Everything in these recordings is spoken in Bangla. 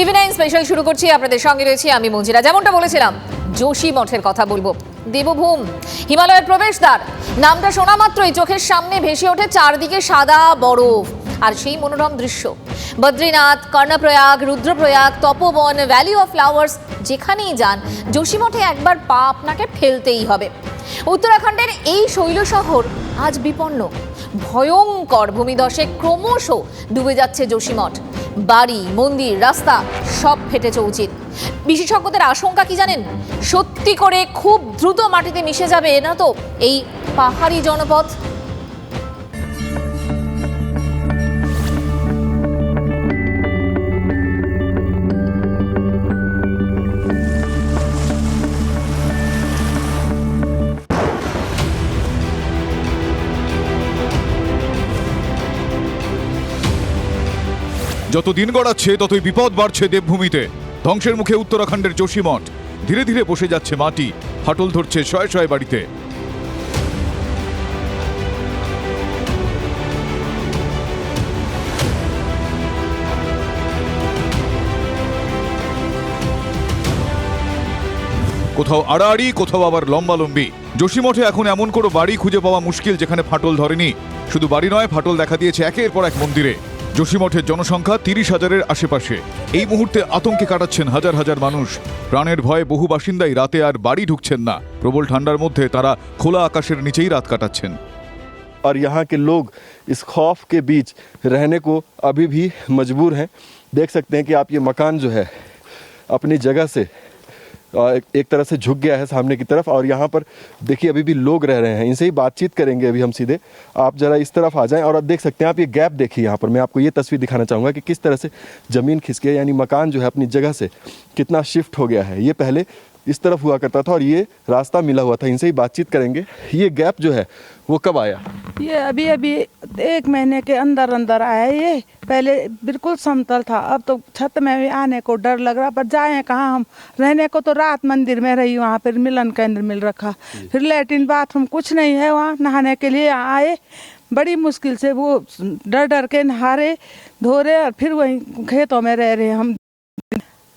টিভি9 স্পেশাল শুরু করছি। আপনাদের সঙ্গে রয়েছি আমি মঞ্জিরা। যেমনটা বলেছিলাম, যোশী মঠের কথা বলবো। দেবভূম, হিমালয়ের প্রবেশদ্বার, নামটা শোনা মাত্রই চোখের সামনে ভেসে ওঠে চারদিকে সাদা বরফ আর সেই মনোরম দৃশ্য। বদ্রীনাথ, কর্ণপ্রয়াগ, রুদ্রপ্রয়াগ, তপোবন, ভ্যালি অফ ফ্লাওয়ার্স, যেখানেই যান যোশী মঠে একবার পা আপনাকে ফেলতেই হবে। উত্তরাখণ্ডের এই শৈল শহর আজ বিপন্ন। ভয়ঙ্কর ভূমিধসে ক্রমশ ডুবে যাচ্ছে যোশী মঠ। বাড়ি, মন্দির, রাস্তা সব ফেটে চৌচির। বিশেষজ্ঞদের আশঙ্কা কি জানেন? সত্যি করে খুব দ্রুত মাটিতে মিশে যাবে না তো এই পাহাড়ি জনপদ। যত দিন গড়াচ্ছে ততই বিপদ বাড়ছে দেবভূমিতে। ধ্বংসের মুখে উত্তরাখণ্ডের যোশী মঠ। ধীরে ধীরে বসে যাচ্ছে মাটি, ফাটল ধরছে শয়ে শয়ে বাড়িতে। কোথাও আড়াআড়ি, কোথাও আবার লম্বালম্বি। যোশী মঠে এখন এমন কোনো বাড়ি খুঁজে পাওয়া মুশকিল যেখানে ফাটল ধরেনি। শুধু বাড়ি নয়, ফাটল দেখা দিয়েছে একের পর এক মন্দিরে। যোশী মঠের জনসংখ্যা 30,000-এর আশেপাশে। এই মুহূর্তে আতঙ্কে কাটাচ্ছেন হাজার হাজার মানুষ। প্রাণের ভয়ে বহু বাসিন্দাই রাতে আর বাড়ি ঢুকছেন না। প্রবল ঠান্ডার মধ্যে তারা খোলা আকাশের নিচেই রাত কাটাচ্ছেন। और यहाँ के लोग इस खौफ के बीच रहने को अभी भी मजबूर हैं। देख सकते हैं कि आप ये मकान जो है अपनी जगह से एक तरह से झुक गया है सामने की तरफ। और यहाँ पर देखिए अभी भी लोग रह रहे हैं। इनसे ही बातचीत करेंगे अभी हम सीधे। आप ज़रा इस तरफ आ जाएं और आप देख सकते हैं, आप ये गैप देखिए। यहाँ पर मैं आपको ये तस्वीर दिखाना चाहूँगा कि किस तरह से ज़मीन खिसके, यानी मकान जो है अपनी जगह से कितना शिफ्ट हो गया है। ये पहले इस तरफ हुआ करता था और ये रास्ता मिला हुआ था। इनसे ही बातचीत करेंगे। ये गैप जो है वो कब आया? ये अभी 1 महीने के अंदर आया। ये पहले बिल्कुल समतल था, अब तो छत में भी आने को डर लग रहा। पर जाए कहाँ हम? रहने को तो रात मंदिर में रही, वहाँ पर मिलन केंद्र मिल रखा, फिर लैट्रिन बाथरूम कुछ नहीं है वहाँ। नहाने के लिए आए, बड़ी मुश्किल से वो डर के नहा रहे, धो रहे और फिर वहीं खेतों में रह रहे। हम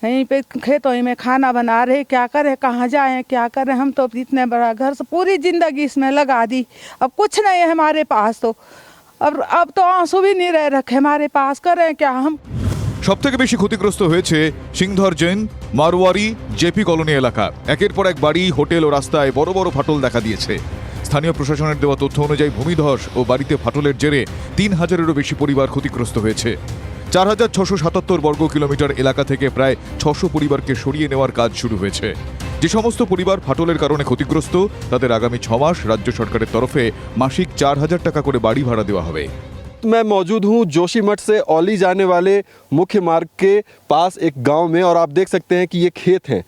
यहीं पे खेतों में खाना बना रहे, क्या करें, कहाँ जाएं, क्या करें? हम तो इतने बड़ा घर से पूरी जिंदगी इसमें लगा दी, अब कुछ नहीं है हमारे पास। तो अब तो आंसू भी नहीं रह रखे हमारे पास, करें क्या हम? সবথেকে বেশি ক্ষতিগ্রস্ত হয়েছে সিংধর জৈন, মারওয়ারি, জেপি কলোনি এলাকা। একের পর এক বাড়ি, হোটেল ও রাস্তায় বড় বড় ফাটল দেখা দিয়েছে। স্থানীয় প্রশাসনের দেওয়া তথ্য অনুযায়ী ভূমিধস ও বাড়িতে ফাটলের জেরে 3,000-এরও বেশি পরিবার ক্ষতিগ্রস্ত হয়েছে। 4,677 বর্গ কিলোমিটার এলাকা থেকে প্রায় 600 পরিবারকে সরিয়ে নেওয়ার কাজ শুরু হয়েছে। যে সমস্ত পরিবার ফাটলের কারণে ক্ষতিগ্রস্ত তাদের আগামী 6 মাস রাজ্য সরকারের তরফে মাসিক 4,000 টাকা করে বাড়ি ভাড়া দেওয়া হবে। मैं मौजूद हूँ जोशी मठ से औली जाने वाले मुख्य मार्ग के पास एक गांव में। और आप देख सकते हैं कि ये खेत हैं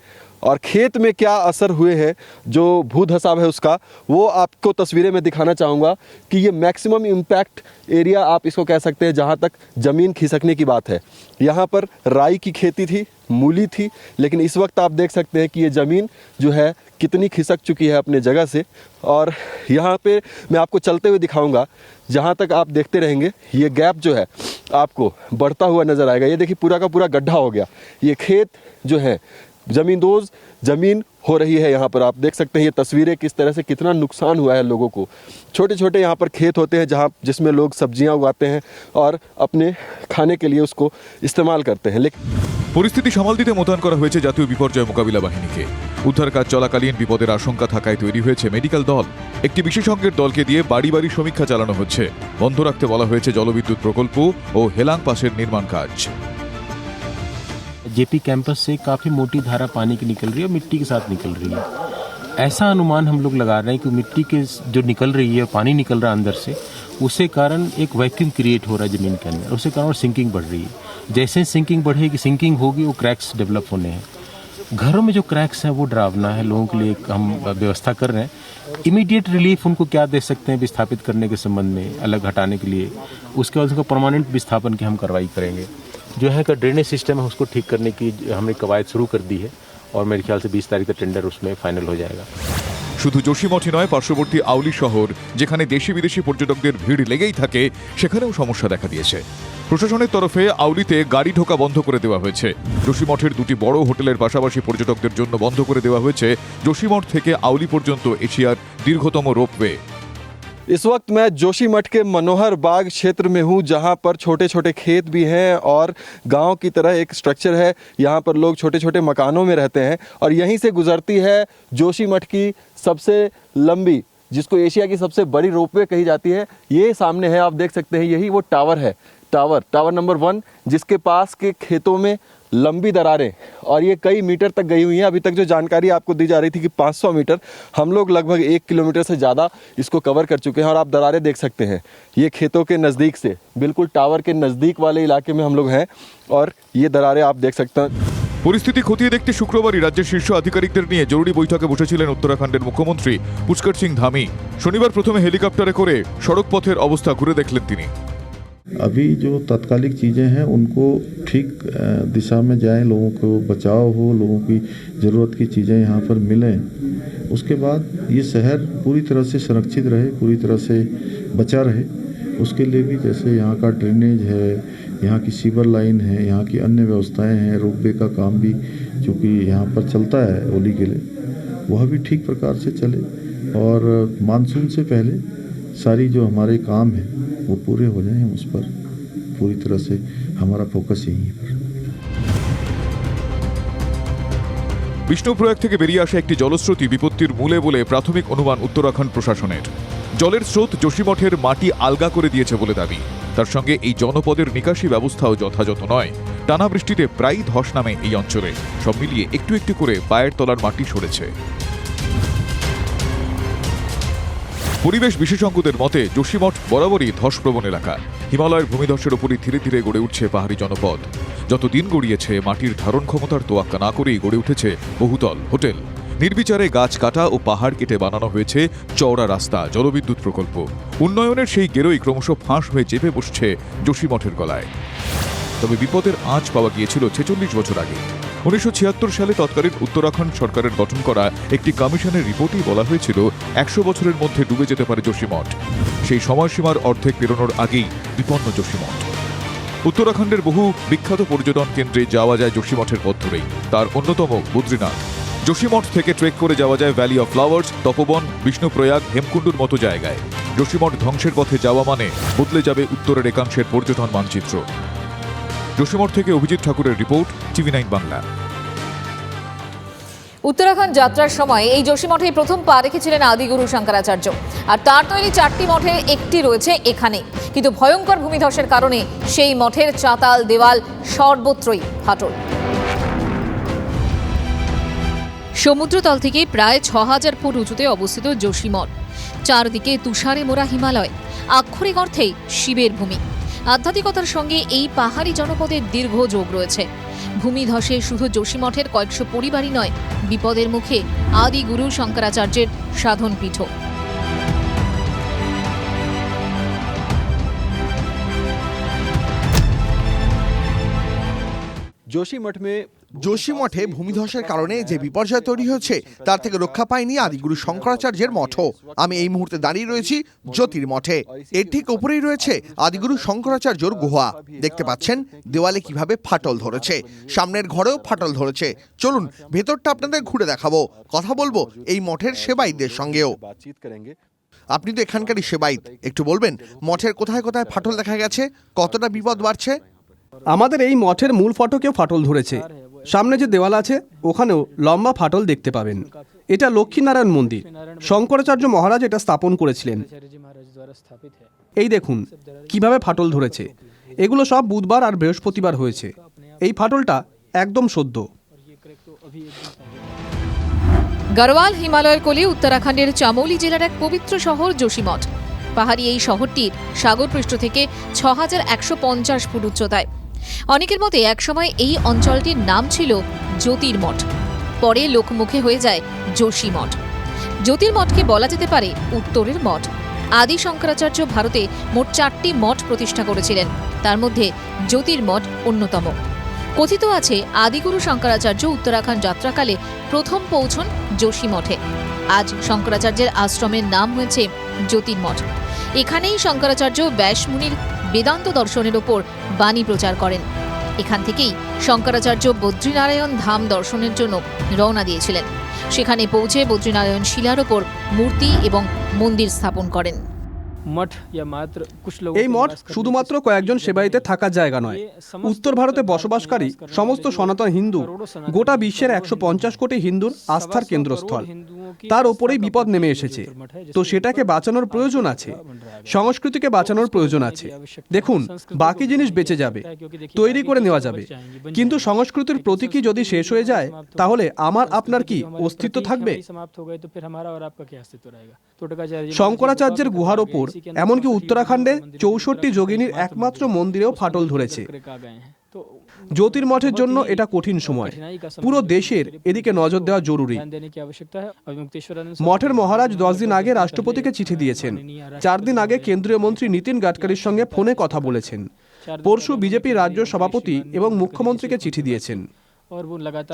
और खेत में क्या असर हुए हैं जो भू धसाव है उसका, वो आपको तस्वीरें में दिखाना चाहूँगा कि ये मैक्सिमम इम्पैक्ट एरिया आप इसको कह सकते हैं जहाँ तक ज़मीन खिसकने की बात है। यहाँ पर राई की खेती थी, मूली थी, लेकिन इस वक्त आप देख सकते हैं कि ये ज़मीन जो है कितनी खिसक चुकी है अपने जगह से। और यहाँ पे मैं आपको चलते हुए दिखाऊंगा, जहाँ तक आप देखते रहेंगे ये गैप जो है आपको बढ़ता हुआ नज़र आएगा। ये देखिए पूरा का पूरा गड्ढा हो गया। ये खेत जो है ज़मींदोज़ ज़मीन हो रही है। यहाँ पर आप देख सकते हैं ये तस्वीरें किस तरह से कितना नुकसान हुआ है लोगों को। छोटे छोटे यहाँ पर खेत होते हैं जिसमें लोग सब्जियाँ उगाते हैं और अपने खाने के लिए उसको इस्तेमाल करते हैं। लेकिन পরিস্থিতি সামাল দিতে মোতায়েন করা হয়েছে জাতীয় বিপর্যয় মোকাবিলা বাহিনীকে। উদ্ধার কাজ চলাকালীন বিপদের আশঙ্কা থাকায় তৈরি হয়েছে মেডিকেল দল। একটি বিশেষজ্ঞের দলকে দিয়ে বাড়ি বাড়ি সমীক্ষা চালানো হচ্ছে। বন্ধ রাখতে বলা হয়েছে জলবিদ্যুৎ প্রকল্প ও হেলাং পাসের নির্মাণ কাজ। जेपी कैंपस से काफ़ी मोटी धारा पानी की निकल रही है और मिट्टी के साथ निकल रही है। ऐसा अनुमान हम लोग लगा रहे हैं कि मिट्टी के जो निकल रही है, पानी निकल रहा है अंदर से, उससे कारण एक वैक्यूम क्रिएट हो रहा है ज़मीन के अंदर, उसके कारण सिंकिंग बढ़ रही है। जैसे सिंकिंग बढ़ेगी, सिंकिंग होगी, वो क्रैक्स डेवलप होने हैं। घरों में जो क्रैक्स हैं वो डरावना है। लोगों के लिए हम व्यवस्था कर रहे हैं। इमीडिएट रिलीफ उनको क्या दे सकते हैं विस्थापित करने के संबंध में, अलग हटाने के लिए। उसके बाद उनका परमानेंट विस्थापन की हम कार्रवाई करेंगे। जो है का ड्रेनेज सिस्टम है उसको ठीक करने की हमने कवायद शुरू कर दी है और मेरे ख्याल से 20 तारीख का टेंडर उसमें फाइनल हो जाएगा। শুধু যোশীমঠই নয়, পার্শ্ববর্তী আউলি শহর, যেখানে দেশি বিদেশি পর্যটকদের ভিড় লেগেই থাকে, সেখানেও সমস্যা দেখা দিয়েছে। প্রশাসনের তরফে আউলিতে গাড়ি ঢোকা বন্ধ করে দেওয়া হয়েছে। যোশীমঠের দুটি বড় হোটেলের পাশাপাশি পর্যটকদের জন্য বন্ধ করে দেওয়া হয়েছে যোশীমঠ থেকে আউলি পর্যন্ত এশিয়ার দীর্ঘতম রোপওয়ে। इस वक्त मैं जोशीमठ के मनोहर बाग क्षेत्र में हूँ, जहाँ पर छोटे छोटे खेत भी हैं और गांव की तरह एक स्ट्रक्चर है। यहाँ पर लोग छोटे छोटे मकानों में रहते हैं और यहीं से गुजरती है जोशीमठ की सबसे लंबी, जिसको एशिया की सबसे बड़ी रोपवे कही जाती है। ये सामने है, आप देख सकते हैं, यही वो टावर है, टावर नंबर 1, जिसके पास के खेतों में लंबी दरारें और ये कई मीटर तक गई हुई हैं। अभी तक जो जानकारी आपको दी जा रही थी कि 500 मीटर, हम लोग लगभग 1 किलोमीटर से ज़्यादा इसको कवर कर चुके हैं और आप दरारें देख सकते हैं। ये खेतों के नज़दीक से, बिल्कुल टावर के नज़दीक वाले इलाके में हम लोग हैं और ये दरारें आप देख सकते हैं। পরিস্থিতি খতিয়ে দেখতে শুক্রবারই রাজ্যের শীর্ষ আধিকারিকদের নিয়ে জরুরি বৈঠকে বসেছিলেন উত্তরাখণ্ডের মুখ্যমন্ত্রী পুষ্কর সিং ধামি। শনিবার প্রথমে হেলিকপ্টারে করে সড়ক পথের অবস্থা ঘুরে দেখলেন তিনি। अभी जो तात्कालिक चीज़ें हैं उनको ठीक दिशा में जाएं, लोगों को बचाव हो, लोगों की ज़रूरत की चीज़ें यहाँ पर मिलें। उसके बाद ये शहर पूरी तरह से संरक्षित रहे, पूरी तरह से बचा रहे। उसके लिए भी जैसे यहाँ का ड्रेनेज है, यहाँ की सीवर लाइन है, यहाँ की अन्य व्यवस्थाएं हैं, रोपवे का काम भी चूँकि यहाँ पर चलता है ओली के लिए, वह भी ठीक प्रकार से चले और मानसून से पहले सारी जो हमारे काम हैं वो पूरे हो जाएं। उस पर पूरी तरह से हमारा फोकस यही है। বিষ্ণুপ্রয়াগ থেকে বেরিয়ে আসা একটি জলস্রোতই বিপত্তির মূলে বলে প্রাথমিক অনুমান উত্তরাখণ্ড প্রশাসনের। জলের স্রোত যোশীমঠের মাটি আলগা করে দিয়েছে বলে দাবি। তার সঙ্গে এই জনপদের নিকাশি ব্যবস্থাও যথাযথ নয়। টানা বৃষ্টিতে প্রায়ই ধস নামে এই অঞ্চলে। সব মিলিয়ে একটু একটু করে পায়ের তলার মাটি সরেছে। পরিবেশ বিশেষজ্ঞদের মতে যোশীমঠ বরাবরই ধসপ্রবণ এলাকা। হিমালয়ের ভূমিধসের ওপরই ধীরে ধীরে গড়ে উঠছে পাহাড়ি জনপদ। যত দিন গড়িয়েছে, মাটির ধারণ ক্ষমতার তোয়াক্কা না করেই গড়ে উঠেছে বহুতল হোটেল। নির্বিচারে গাছ কাটা ও পাহাড় কেটে বানানো হয়েছে চওড়া রাস্তা, জলবিদ্যুৎ প্রকল্প। উন্নয়নের সেই গেরোই ক্রমশ ফাঁস হয়ে চেপে বসছে যোশীমঠের গলায়। তবে বিপদের আঁচ পাওয়া গিয়েছিল 46 বছর আগে। 1976 সালে তৎকালীন উত্তরাখণ্ড সরকারের গঠন করা একটি কমিশনের রিপোর্টেই বলা হয়েছিল 100 বছরের মধ্যে ডুবে যেতে পারে যোশীমঠ। সেই সময়সীমার অর্ধেক পেরোনোর আগেই বিপন্ন যোশীমঠ। উত্তরাখণ্ডের বহু বিখ্যাত পর্যটন কেন্দ্রে যাওয়া যায় যোশীমঠের পথ ধরেই। তার অন্যতম বদ্রীনাথ। যোশীমঠ থেকে ট্রেক করে যাওয়া যায় ভ্যালি অফ ফ্লাওয়ার্স, তপবন, বিষ্ণুপ্রয়াগ, হেমকুণ্ডুর মতো জায়গায়। যোশীমঠ ধ্বংসের পথে যাওয়া মানে বদলে যাবে উত্তরের একাংশের পর্যটন মানচিত্র। যোশীমঠ থেকে অভিজিৎ ঠাকুরের রিপোর্ট, TV9 বাংলা। উত্তরাখণ্ড যাত্রার সময় এই যোশীমঠেই প্রথম পা রেখেছিলেন আদিগুরু শঙ্করাচার্য। আর তার তৈরি 4টি মঠের একটি রয়েছে এখানে। কিন্তু ভয়ঙ্কর ভূমিধসের কারণে সেই মঠের চাতাল দেওয়াল সর্বত্রই ফাটল। সমুদ্রতল থেকে প্রায় 6000 ফুট উঁচুতে অবস্থিত যোশীমঠ। চারদিকে তুষারে মোড়া হিমালয়, আক্ষরিক অর্থেই শিবের ভূমি। আধ্যাত্মিকতার সঙ্গে এই পাহাড়ি জনপদের দীর্ঘ যোগ রয়েছে। ভূমিধসে শুধু যোশীমঠের কয়েকশো পরিবারই নয়, বিপদের মুখে আদি গুরু শঙ্করাচার্যের সাধন পীঠ। যোশীমঠে ভূমিধসের কারণে যে বিপর্যয় তৈরি হয়েছে তার থেকে রক্ষা পায়নি আদিগুরু শঙ্করাচার্যের মঠও। আমি এই মুহূর্তে দাঁড়িয়ে রয়েছি জ্যোতির্মঠে। এর ঠিক ওপরেই রয়েছে আদিগুরু শঙ্করাচার্যর গুহা। দেখতে পাচ্ছেন দেওয়ালে কিভাবে ফাটল ধরেছে, সামনের ঘরেও ফাটল ধরেছে। চলুন ভেতরটা আপনাদের ঘুরে দেখাবো, কথা বলবো এই মঠের সেবায়িতদের সঙ্গেও। আপনি তো এখানকারই সেবায়িত, একটু বলবেন মঠের কোথায় কোথায় ফাটল দেখা গেছে, কতটা বিপদ বাড়ছে? আমাদের এই মঠের মূল ফটকেও ফাটল ধরেছে। সামনে যে দেওয়াল আছে ওখানেও লম্বা ফাটল দেখতে পাবেন। এটা লক্ষ্মীনারায়ণ মন্দির, শঙ্করাচার্য মহারাজ এটা স্থাপন করেছিলেন। এই দেখুন কিভাবে ফাটল ধরেছে। এগুলো সব বুধবার আর বৃহস্পতিবার হয়েছে। এই ফাটলটা একদম সদ্য। গড়ওয়াল হিমালয়ের কোলে উত্তরাখণ্ডের চামোলি জেলার এক পবিত্র শহর যোশীমঠ। পাহাড়ি এই শহরটির সাগরপৃষ্ঠ থেকে 6150 ফুট উচ্চতায়। অনেকের মতে একসময় এই অঞ্চলটির নাম ছিল জ্যোতির্মঠ, পরে লোকমুখে হয়ে যায় যোশীমঠ। জ্যোতির্মঠকে বলা যেতে পারে উত্তরের মঠ। আদি শঙ্করাচার্য ভারতে মোট 4টি মঠ প্রতিষ্ঠা করেছিলেন, তার মধ্যে জ্যোতির্মঠ অন্যতম। কথিত আছে আদিগুরু শঙ্করাচার্য উত্তরাখণ্ড যাত্রাকালে প্রথম পৌঁছন যোশীমঠে। আজ শঙ্করাচার্যের আশ্রমের নাম হয়েছে জ্যোতির্মঠ। এখানেই শঙ্করাচার্য ব্যাসমুনির বেদান্ত দর্শনের ওপর বাণী প্রচার করেন। এখান থেকেই শঙ্করাচার্য বদ্রীনারায়ণ ধাম দর্শনের জন্য রওনা দিয়েছিলেন। সেখানে পৌঁছে বদ্রীনারায়ণ শিলার ওপর মূর্তি এবং মন্দির স্থাপন করেন। এই মঠ শুধুমাত্র কয়েকজন সেবায়িতে থাকার জায়গা নয়, উত্তর ভারতে বসবাসকারী সমস্ত সনাতন হিন্দু, গোটা বিশ্বের 150 কোটি হিন্দুর আস্থার কেন্দ্রস্থল। তার ওপরেই বিপদ নেমে এসেছে, তো সেটাকে বাঁচানোর প্রয়োজন আছে, সংস্কৃতিকে বাঁচানোর প্রয়োজন আছে। দেখুন, বাকি জিনিস বেঁচে যাবে, তৈরি করে নেওয়া যাবে, কিন্তু সংস্কৃতির প্রতীকী যদি শেষ হয়ে যায়, তাহলে আমার আপনার কি অস্তিত্ব থাকবে? শঙ্করাচার্যের গুহার ওপর, এমনকি উত্তরাখণ্ডে 64 যোগিনীর একমাত্র মন্দিরেও ফাটল ধরেছে। জ্যোতির্মঠের জন্য এটা কঠিন সময়। পুরো দেশের এদিকে নজর দেওয়া জরুরি। মঠের মহারাজ 10 দিন আগে রাষ্ট্রপতিকে চিঠি দিয়েছেন। 4 দিন আগে কেন্দ্রীয় মন্ত্রী নীতিন গাডকারির সঙ্গে ফোনে কথা বলেছেন। পরশু বিজেপি রাজ্য সভাপতি এবং মুখ্যমন্ত্রীকে চিঠি দিয়েছেন।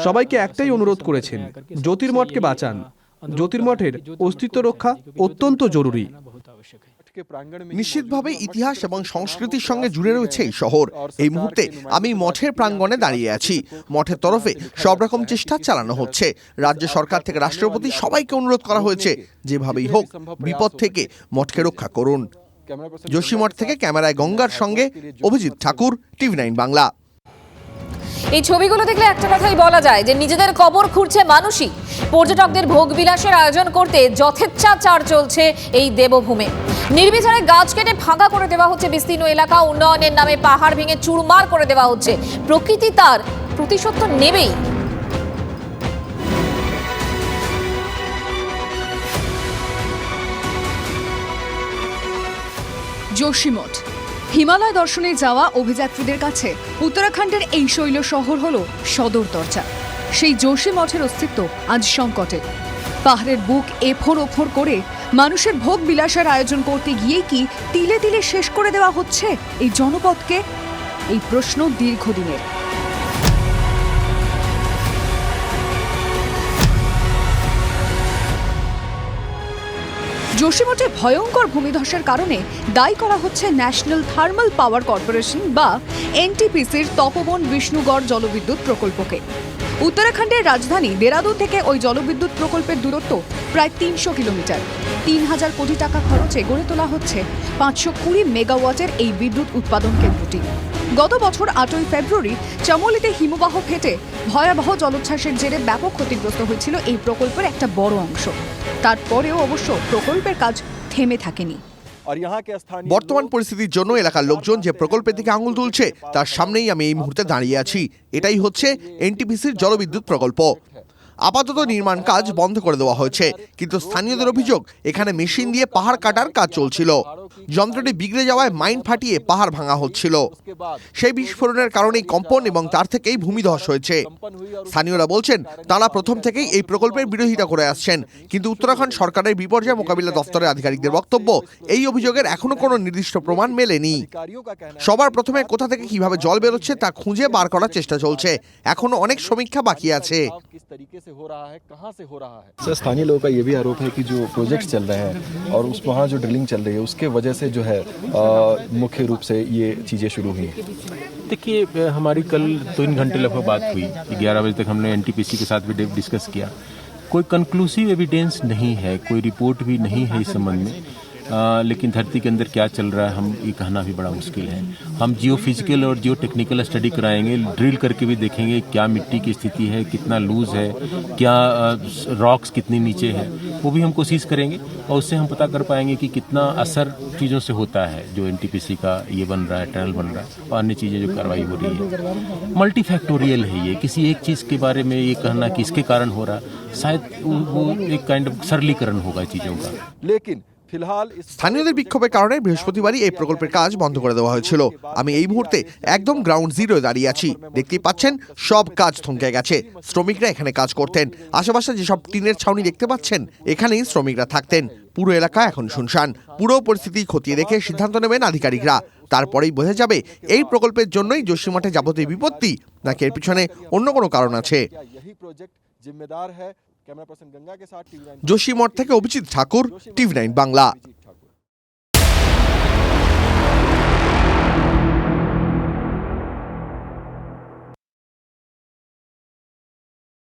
সবাইকে একটাই অনুরোধ করেছেন, জ্যোতির্মঠকে বাঁচান। জ্যোতির্মঠের অস্তিত্ব রক্ষা অত্যন্ত জরুরি। নিশ্চিতভাবে ইতিহাস এবং সংস্কৃতির সঙ্গে জুড়ে রয়েছে এই শহর। এই মুহূর্তে আমি মঠের প্রাঙ্গণে দাঁড়িয়ে আছি। মঠের তরফে সব রকম চেষ্টা চালানো হচ্ছে। রাজ্য সরকার থেকে রাষ্ট্রপতি সবাইকে অনুরোধ করা হয়েছে, যেভাবেই হোক বিপদ থেকে মঠকে রক্ষা করুন। যোশীমঠ থেকে ক্যামেরায় গঙ্গার সঙ্গে অভিজিৎ ঠাকুর, TV9 বাংলা। এই ছবিগুলো দেখলে একটা কথাই বলা যায় যে নিজেদের কবর খুঁড়ছে মানুষই। পর্যটকদের ভোগ বিলাসের আয়োজন করতে যথেচ্ছাচার চলছে এই দেবভূমে। নির্বিচারে গাছ কেটে ফাঁকা করে দেওয়া হচ্ছে বিস্তীর্ণ এলাকা। উন্নয়নের নামে পাহাড় ভেঙে চুরমার করে দেওয়া হচ্ছে। প্রকৃতি তার প্রতিশোধ তো নেবেই। যোশীমঠ হিমালয় দর্শনে যাওয়া অভিযাত্রীদের কাছে উত্তরাখণ্ডের এই শৈল শহর হল সদর দরজা। সেই যোশীমঠের অস্তিত্ব আজ সংকটে। পাহাড়ের বুক এফোঁড় ওফোঁড় করে মানুষের ভোগ বিলাসের আয়োজন করতে গিয়েই কি তিলে তিলে শেষ করে দেওয়া হচ্ছে এই জনপদকে? এই প্রশ্ন দীর্ঘদিনের। যোশীমঠে ভয়ঙ্কর ভূমিধসের কারণে দায়ী করা হচ্ছে ন্যাশনাল থার্মাল পাওয়ার কর্পোরেশন বা এনটিপিসির তপবন বিষ্ণুগড় জলবিদ্যুৎ প্রকল্পকে। উত্তরাখণ্ডের রাজধানী দেরাদুন থেকে ওই জলবিদ্যুৎ প্রকল্পের দূরত্ব প্রায় 300 কিলোমিটার। 3000 কোটি টাকা খরচে গড়ে তোলা হচ্ছে 520 মেগাওয়াটের এই বিদ্যুৎ উৎপাদন কেন্দ্রটি। গত বছর 8ই ফেব্রুয়ারি চামোলিতে হিমবাহ ফেটে ভয়াবহ জলোচ্ছ্বাসের জেরে ব্যাপক ক্ষতিগ্রস্ত হয়েছিল এই প্রকল্পের একটা বড় অংশ। তারপরেও অবশ্য প্রকল্পের কাজ থেমে থাকেনি। বর্তমান পরিস্থিতির জন্য এলাকার লোকজন যে প্রকল্পের দিকে আঙুল তুলছে, তার সামনেই আমি এই মুহূর্তে দাঁড়িয়ে আছি। এটাই হচ্ছে এনটিপিসির জলবিদ্যুৎ প্রকল্প। আপাতত নির্মাণ কাজ বন্ধ করে দেওয়া হয়েছে, কিন্তু স্থানীয়দের অভিযোগ এখানে মেশিন দিয়ে পাহাড় কাটার কাজ চলছিল। যন্ত্রটি বিগড়ে যাওয়ায় মাইন ফাটিয়ে পাহাড় ভাঙা হচ্ছিল। সেই বিস্ফোরণের কারণেই কম্পন এবং তার থেকেই ভূমিধস হয়েছে। স্থানীয়রা বলছেন, তারা প্রথম থেকেই এই প্রকল্পের বিরোধিতা করে আসছেন, কিন্তু উত্তরাখণ্ড সরকারের বিপর্যয় মোকাবিলা দফতরের আধিকারিকদের বক্তব্য, এই অভিযোগের এখনো কোনো নির্দিষ্ট প্রমাণ মেলেনি। সবার প্রথমে কোথা থেকে কিভাবে জল বেরোচ্ছে তা খুঁজে বার করার চেষ্টা চলছে। এখনো অনেক সমীক্ষা বাকি আছে। स्थानीय लोगों का ये भी आरोप है कि जो प्रोजेक्ट चल रहे हैं और उस वहाँ जो ड्रिलिंग चल रही है उसके वजह से जो है मुख्य रूप से ये चीज़ें शुरू हुई। देखिए, हमारी कल 3 घंटे लगभग बात हुई। 11 बजे तक हमने एनटीपीसी के साथ भी डिस्कस किया। कोई कंक्लूसिव एविडेंस नहीं है, कोई रिपोर्ट भी नहीं है इस संबंध में। लेकिन धरती के अंदर क्या चल रहा है हम ये कहना भी बड़ा मुश्किल है। हम जियो फिजिकल और जियो टेक्निकल स्टडी कराएंगे, ड्रिल करके भी देखेंगे क्या मिट्टी की स्थिति है, कितना लूज है, क्या रॉक्स कितनी नीचे है, वो भी हम कोशिश करेंगे और उससे हम पता कर पाएंगे कि कितना असर चीज़ों से होता है। जो एनटीपीसी का ये बन रहा है, टनल बन रहा है और अन्य चीज़ें जो कार्रवाई हो रही है, मल्टीफैक्टोरियल है ये। किसी एक चीज़ के बारे में ये कहना कि इसके कारण हो रहा, शायद वो एक काइंड ऑफ सरलीकरण होगा चीज़ों का। लेकिन স্থানীয়দের বিক্ষোভের কারণে বৃহস্পতিবারই এই প্রকল্পের কাজ বন্ধ করে দেওয়া হয়েছিল। আমি এই মুহূর্তে একদম গ্রাউন্ড জিরোয় দাঁড়িয়ে আছি। দেখতেই পাচ্ছেন সব কাজ থমকে গেছে। শ্রমিকরা এখানে কাজ করতেন। আশেপাশে যেসব টিনের ছাউনি দেখতে পাচ্ছেন, এখানেই শ্রমিকরা থাকতেন। পুরো এলাকা এখন শুনশান। পুরো পরিস্থিতি খতিয়ে দেখে সিদ্ধান্ত নেবেন আধিকারিকরা। তারপরেই বোঝা যাবে এই প্রকল্পের জন্যই যোশীমঠে যাবতীয় বিপত্তি, নাকি এর পিছনে অন্য কোনো কারণ আছে। यही प्रोजेक्ट जिम्मेदार है कैमरा पर्सन गंगा के साथ टीवी 9 जोशीमठ থেকে অভিজিৎ ঠাকুর, টিভি 9 বাংলা।